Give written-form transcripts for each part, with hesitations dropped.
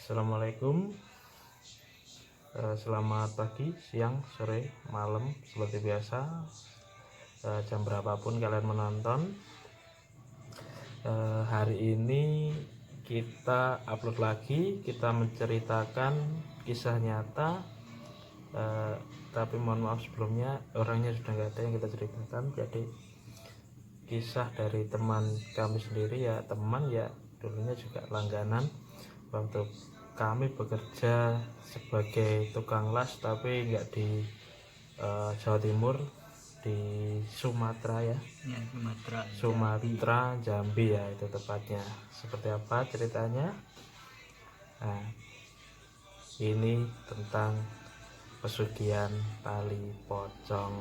Assalamualaikum, selamat pagi, siang, sore, malam, seperti biasa. Jam berapapun kalian menonton, hari ini kita upload lagi. Kita menceritakan kisah nyata, tapi mohon maaf sebelumnya orangnya sudah nggak ada yang kita ceritakan. Jadi kisah dari teman kami sendiri, ya teman ya dulunya juga langganan waktu kami bekerja sebagai tukang las, tapi nggak di Jawa Timur, di Sumatera ya, Sumatera Jambi ya itu tepatnya. Seperti apa ceritanya? Nah, ini tentang pesugihan tali pocong.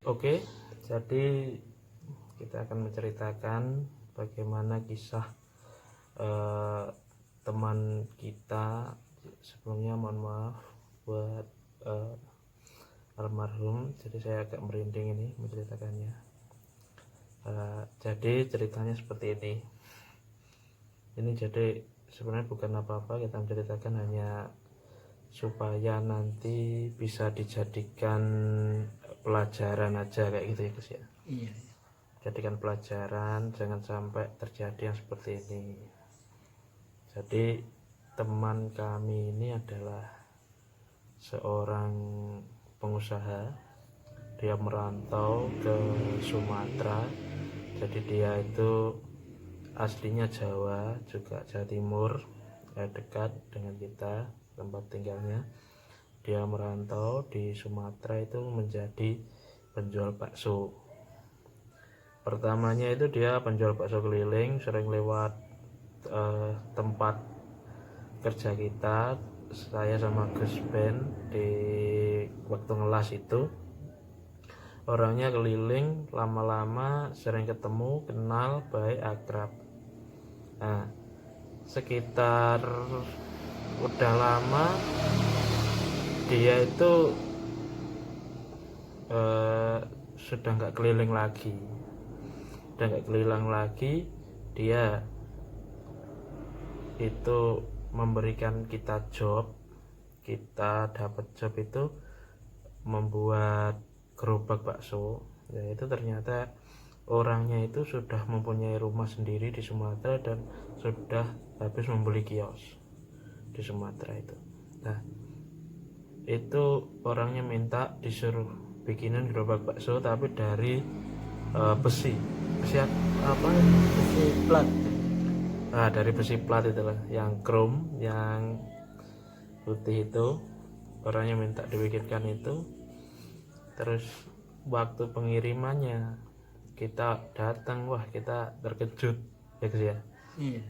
Oke, jadi kita akan menceritakan bagaimana kisah teman kita. Sebelumnya mohon maaf buat almarhum, jadi saya agak merinding ini menceritakannya. Jadi ceritanya seperti ini. Ini jadi sebenarnya bukan apa-apa, kita menceritakan hanya supaya nanti bisa dijadikan pelajaran aja kayak gitu ya guys ya. Iya. Jadikan pelajaran, jangan sampai terjadi yang seperti ini. Jadi teman kami ini adalah seorang pengusaha. Dia merantau ke Sumatera. Jadi dia itu aslinya Jawa, juga Jawa Timur, dekat dengan kita tempat tinggalnya. Dia merantau di Sumatera itu menjadi penjual bakso. Pertamanya itu dia penjual bakso keliling, sering lewat tempat kerja kita, saya sama Gus Ben di waktu ngelas itu. Orangnya keliling, lama-lama sering ketemu, kenal, baik, akrab. Nah, sekitar udah lama dia itu sudah nggak keliling lagi. Dia itu memberikan kita job. Kita dapat job itu membuat gerobak bakso. Ya, itu ternyata orangnya itu sudah mempunyai rumah sendiri di Sumatera dan sudah habis membeli kios di Sumatera itu. Nah, itu orangnya minta disuruh bikinin gerobak bakso tapi dari besi apa, besi plat. Nah, dari besi plat itulah, yang chrome, yang putih itu. Orangnya minta dibikinkan itu. Terus waktu pengirimannya kita datang, wah kita terkejut ya guys ya. Iya.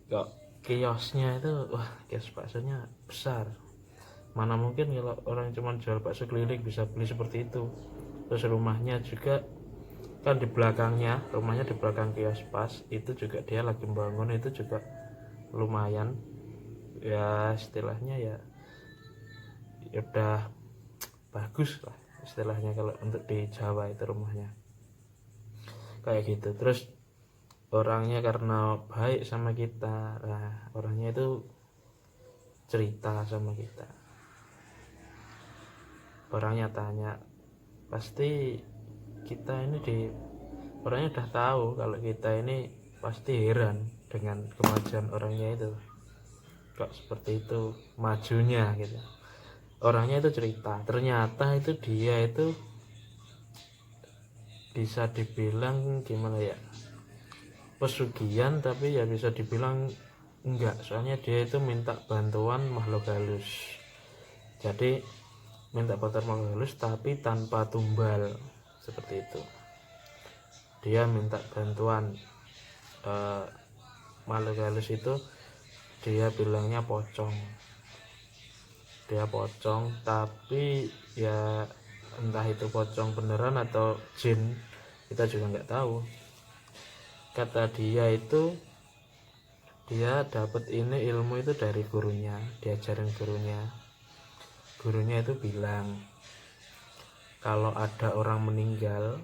Kok kiosnya itu, wah kios baksonya besar. Mana mungkin kalau orang cuma jual bakso keliling bisa beli seperti itu. Terus rumahnya juga kan di belakangnya, rumahnya di belakang kios pas itu juga dia lagi bangun, itu juga lumayan ya, istilahnya ya udah bagus lah istilahnya kalau untuk di Jawa itu rumahnya kayak gitu. Terus orangnya karena baik sama kita, nah orangnya itu cerita sama kita. Orangnya tanya, pasti kita ini orangnya udah tahu kalau kita ini pasti heran dengan kemajuan orangnya itu, kok seperti itu majunya gitu. Orangnya itu cerita, ternyata itu dia itu bisa dibilang gimana ya, pesugihan, tapi ya bisa dibilang enggak, soalnya dia itu minta bantuan makhluk halus. Jadi minta putar makhluk halus tapi tanpa tumbal, seperti itu. Dia minta bantuan makhluk halus itu, dia bilangnya pocong. Dia pocong, tapi ya entah itu pocong beneran atau jin, kita juga nggak tahu. Kata dia itu, dia dapat ini ilmu itu dari gurunya, diajarin gurunya. Gurunya itu bilang kalau ada orang meninggal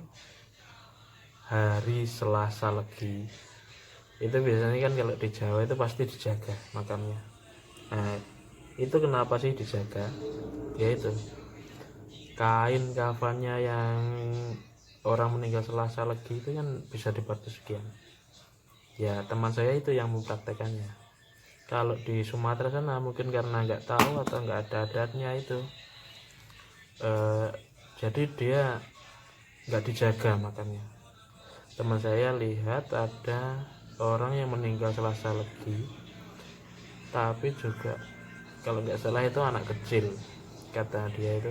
hari Selasa Legi, itu biasanya kan kalau di Jawa itu pasti dijaga makamnya. Nah, itu kenapa sih dijaga? Yaitu kain kafannya yang orang meninggal Selasa Legi itu kan bisa dipakai sekian. Ya teman saya itu yang mempraktekannya. Kalau di Sumatera sana mungkin karena nggak tahu atau nggak ada adatnya itu, jadi dia nggak dijaga makamnya. Teman saya lihat ada orang yang meninggal Selasa Legi, tapi juga kalau nggak salah itu anak kecil. Kata dia itu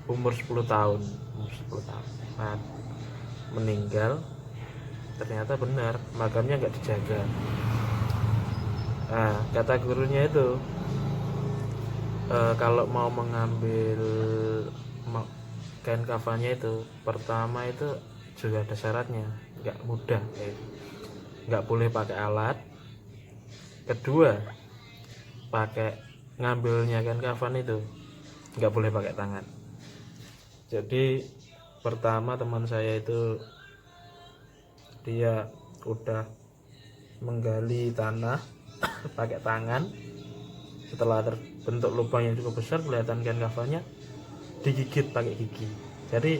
umur 10 tahun. Nah, meninggal, ternyata benar makamnya nggak dijaga. Nah, kata gurunya itu kalau mau mengambil kain kafannya itu, pertama itu juga ada syaratnya, nggak mudah, nggak boleh pakai alat. Kedua, pakai ngambilnya kain kafan itu nggak boleh pakai tangan. Jadi pertama teman saya itu dia udah menggali tanah pakai tangan. Setelah terbentuk lubang yang cukup besar, kelihatan kain kafannya, digigit pakai gigi. Jadi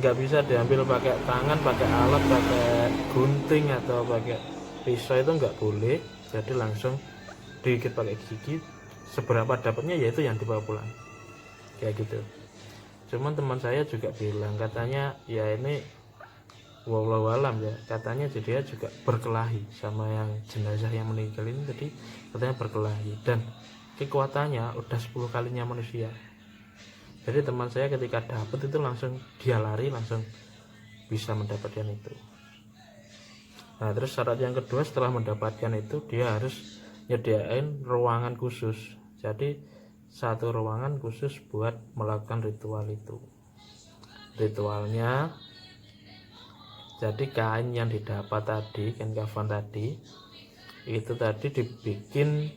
nggak bisa diambil pakai tangan, pakai alat, pakai gunting atau pakai pisau, itu nggak boleh. Jadi langsung digigit pakai gigi. Seberapa dapatnya yaitu yang dibawa pulang, kayak gitu. Cuman teman saya juga bilang, katanya ya ini wallahu alam ya, katanya dia juga berkelahi sama yang jenazah yang meninggal ini. Jadi katanya berkelahi dan kekuatannya udah 10 kalinya manusia. Jadi teman saya ketika dapat itu langsung dia lari, langsung bisa mendapatkan itu. Nah terus syarat yang kedua setelah mendapatkan itu, dia harus nyediain ruangan khusus. Jadi satu ruangan khusus buat melakukan ritual itu. Ritualnya, jadi kain yang didapat tadi, kain kafan tadi, itu tadi dibikin,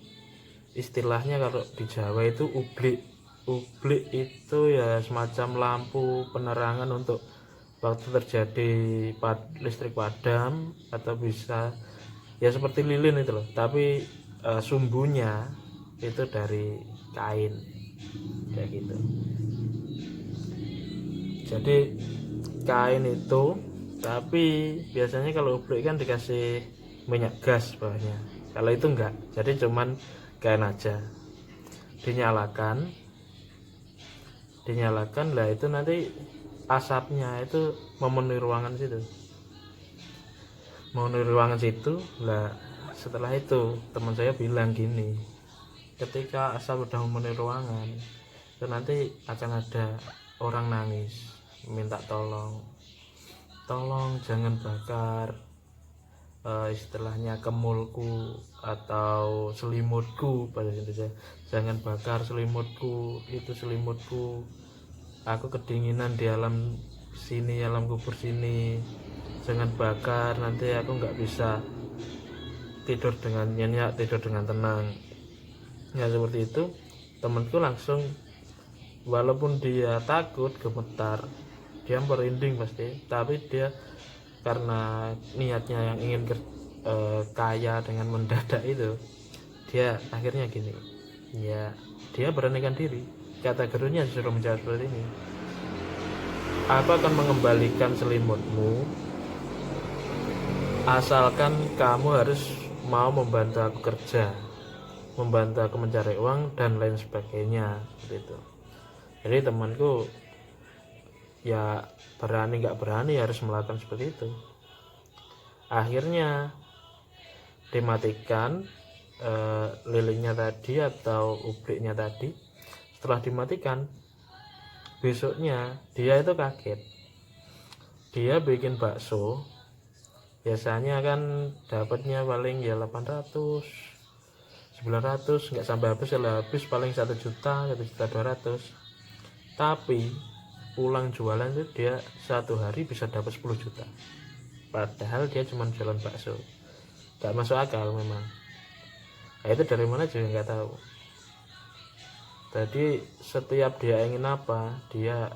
istilahnya kalau di Jawa itu ublik. Ublik itu ya semacam lampu penerangan untuk waktu terjadi listrik padam, atau bisa ya seperti lilin itu loh, tapi sumbunya itu dari kain, kayak gitu. Jadi kain itu, tapi biasanya kalau ublik kan dikasih minyak gas bawahnya. Kalau itu enggak, jadi cuman kain aja, dinyalakan lah, itu nanti asapnya itu memenuhi ruangan situ lah. Setelah itu teman saya bilang gini, ketika asap udah memenuhi ruangan itu nanti akan ada orang nangis minta tolong jangan bakar istilahnya kemulku atau selimutku, pada intinya jangan bakar selimutku, itu selimutku, aku kedinginan di alam sini, alam kubur sini, jangan bakar, nanti aku nggak bisa tidur dengan nyenyak, tidur dengan tenang. Ya seperti itu. Temanku langsung, walaupun dia takut, gemetar, dia merinding pasti, tapi dia karena niatnya yang ingin kaya dengan mendadak itu, dia akhirnya gini, ya dia beranikan diri. Kata gurunya disuruh menjawab seperti ini, aku akan mengembalikan selimutmu asalkan kamu harus mau membantu aku kerja, membantu aku mencari uang dan lain sebagainya, gitu. Jadi temanku ya berani nggak berani harus melakukan seperti itu. Akhirnya dimatikan lilinnya tadi atau ubliknya tadi. Setelah dimatikan, besoknya dia itu kaget. Dia bikin bakso, biasanya kan dapatnya paling ya 800 900, nggak sampai habis, ya habis paling 1 juta 1.200.000. Tapi pulang jualan itu dia satu hari bisa dapat 10 juta, padahal dia cuma jualan bakso. Nggak masuk akal memang. Nah, itu dari mana juga nggak tahu. Jadi setiap dia ingin apa, dia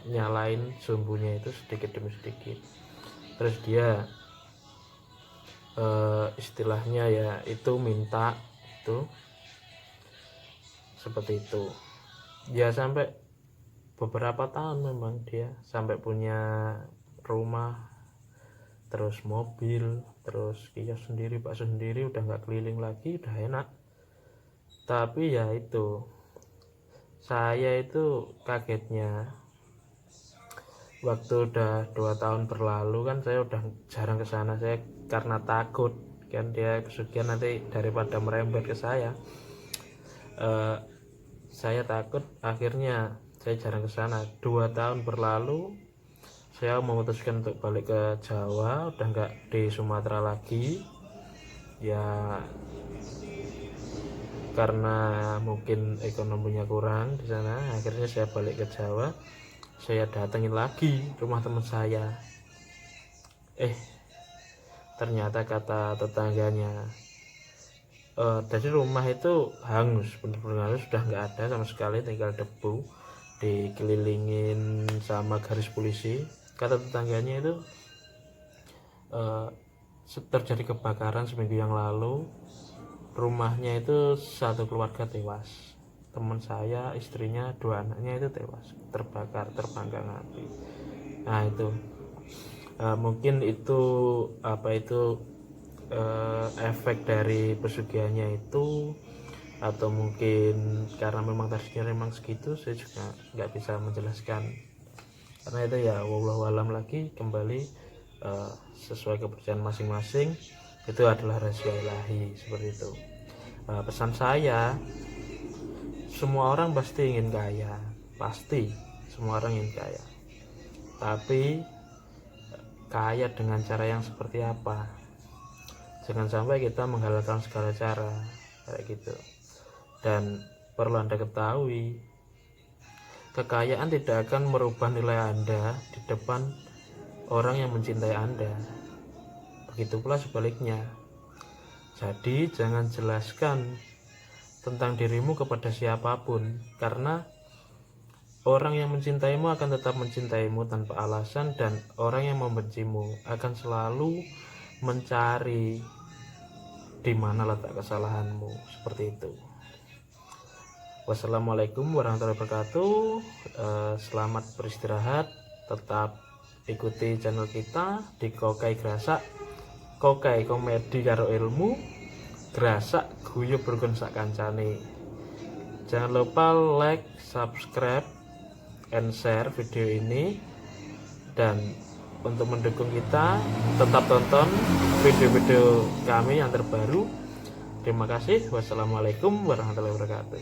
nyalain sumbunya itu sedikit demi sedikit. Terus dia istilahnya ya itu minta itu seperti itu. Ya sampai beberapa tahun memang dia sampai punya rumah, terus mobil, terus kios sendiri, bakso sendiri, udah nggak keliling lagi, udah enak. Tapi ya itu, saya itu kagetnya waktu udah 2 tahun berlalu kan, saya udah jarang ke sana. Saya karena takut kan dia kesugihan nanti daripada merembet ke saya takut, akhirnya saya jarang ke sana. 2 tahun berlalu, saya memutuskan untuk balik ke Jawa, udah nggak di Sumatera lagi ya, karena mungkin ekonominya kurang di sana. Akhirnya saya balik ke Jawa, saya datengin lagi rumah teman saya. Ternyata kata tetangganya, dari rumah itu hangus, bener-bener hangus, sudah nggak ada sama sekali, tinggal debu, dikelilingin sama garis polisi. Kata tetangganya itu terjadi kebakaran seminggu yang lalu, rumahnya itu satu keluarga tewas, teman saya, istrinya, 2 anaknya itu tewas, terbakar, terpanggang api. Nah itu mungkin itu efek dari pesugihannya itu, atau mungkin karena memang tadinya memang segitu, saya juga nggak bisa menjelaskan, karena itu ya wallahu alam lagi, kembali sesuai kepercayaan masing-masing, itu adalah rahasia ilahi, seperti itu. Pesan saya, semua orang pasti ingin kaya, pasti semua orang ingin kaya, tapi kaya dengan cara yang seperti apa? Jangan sampai kita menghalalkan segala cara kayak gitu. Dan perlu Anda ketahui, kekayaan tidak akan merubah nilai Anda di depan orang yang mencintai Anda. Begitu pula sebaliknya. Jadi jangan jelaskan tentang dirimu kepada siapapun, karena orang yang mencintaimu akan tetap mencintaimu tanpa alasan, dan orang yang membencimu akan selalu mencari di mana letak kesalahanmu, seperti itu. Wassalamualaikum warahmatullahi wabarakatuh. Selamat beristirahat, tetap ikuti channel kita di Kokai Grasak, Kokai komedi karo ilmu, Grasak guyu bergun sak kancane. Jangan lupa like, subscribe, and share video ini. Dan untuk mendukung kita, tetap tonton video-video kami yang terbaru. Terima kasih. Wassalamualaikum warahmatullahi wabarakatuh.